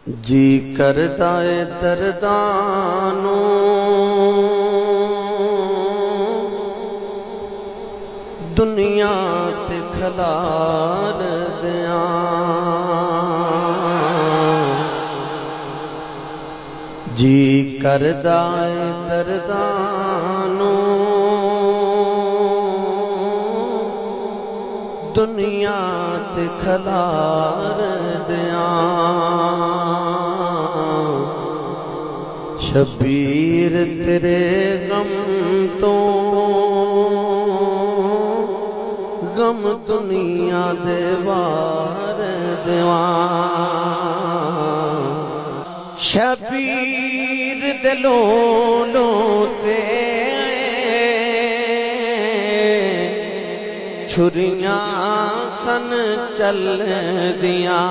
जी करदा ए दर्दानू दुनिया ते खलार दियां। जी करदा ए दर्दानू दुनिया ते खलार दियां। शबीर तेरे गम तो गम दुनिया दे वार देवां। शबीर दिलों ते छुरियां सन चल दियां।